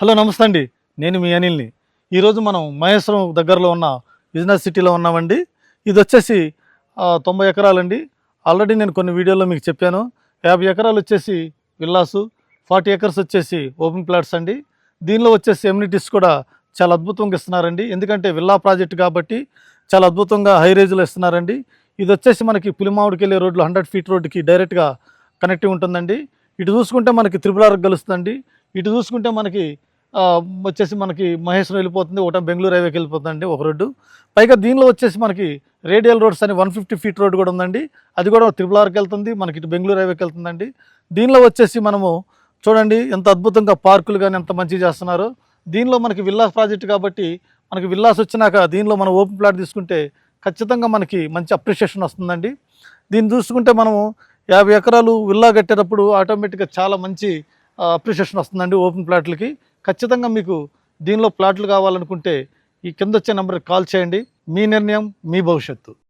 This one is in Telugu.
హలో నమస్తే అండి. నేను మీ అనిల్ని. ఈరోజు మనం మహేశ్వరం దగ్గరలో ఉన్న బిజినెస్ సిటీలో ఉన్నామండి. ఇది వచ్చేసి 90 ఎకరాలండి. ఆల్రెడీ నేను కొన్ని వీడియోలో మీకు చెప్పాను. 50 ఎకరాలు వచ్చేసి విల్లాసు, 40 ఎకర్స్ వచ్చేసి ఓపెన్ ప్లాట్స్ అండి. దీనిలో వచ్చేసి ఎమ్యూనిటీస్ కూడా చాలా అద్భుతంగా ఇస్తున్నారండి. ఎందుకంటే విల్లా ప్రాజెక్ట్ కాబట్టి చాలా అద్భుతంగా హై రేంజ్లో ఇస్తున్నారండి. ఇది వచ్చేసి మనకి పులిమావుడికి వెళ్ళే రోడ్లో 100 ఫీట్ రోడ్డుకి డైరెక్ట్గా కనెక్టివ్ ఉంటుందండి. ఇటు చూసుకుంటే మనకి త్రిపుల్ ఆర్ కలుస్తుందండి. ఇటు చూసుకుంటే మనకి వచ్చేసి మనకి మహేశ్వరం వెళ్ళిపోతుంది, ఒకటి బెంగళూరు హైవేకి వెళ్ళిపోతుందండి ఒక రోడ్డు. పైగా దీనిలో వచ్చేసి మనకి రేడియల్ రోడ్స్ అని 150 ఫీట్ రోడ్డు కూడా ఉందండి. అది కూడా త్రిపుల్ ఆర్కి వెళ్తుంది, మనకి ఇటు బెంగళూరు హైవేకి వెళ్తుందండి. దీనిలో వచ్చేసి మనము చూడండి ఎంత అద్భుతంగా పార్కులు కానీ ఎంత మంచిగా చేస్తున్నారు. దీనిలో మనకి విల్లాస్ ప్రాజెక్ట్ కాబట్టి మనకి విల్లాస్ వచ్చినాక దీనిలో మనం ఓపెన్ ప్లాట్ తీసుకుంటే ఖచ్చితంగా మనకి మంచి అప్రిషియేషన్ వస్తుందండి. దీన్ని చూసుకుంటే మనము 50 ఎకరాలు విల్లా కట్టేటప్పుడు ఆటోమేటిక్గా చాలా మంచి అప్రిషియేషన్ వస్తుందండి ఓపెన్ ప్లాట్లకి. ఖచ్చితంగా మీకు దీనిలో ప్లాట్లు కావాలనుకుంటే ఈ కింద వచ్చే నెంబర్కి కాల్ చేయండి. మీ నిర్ణయం మీ భవిష్యత్తు.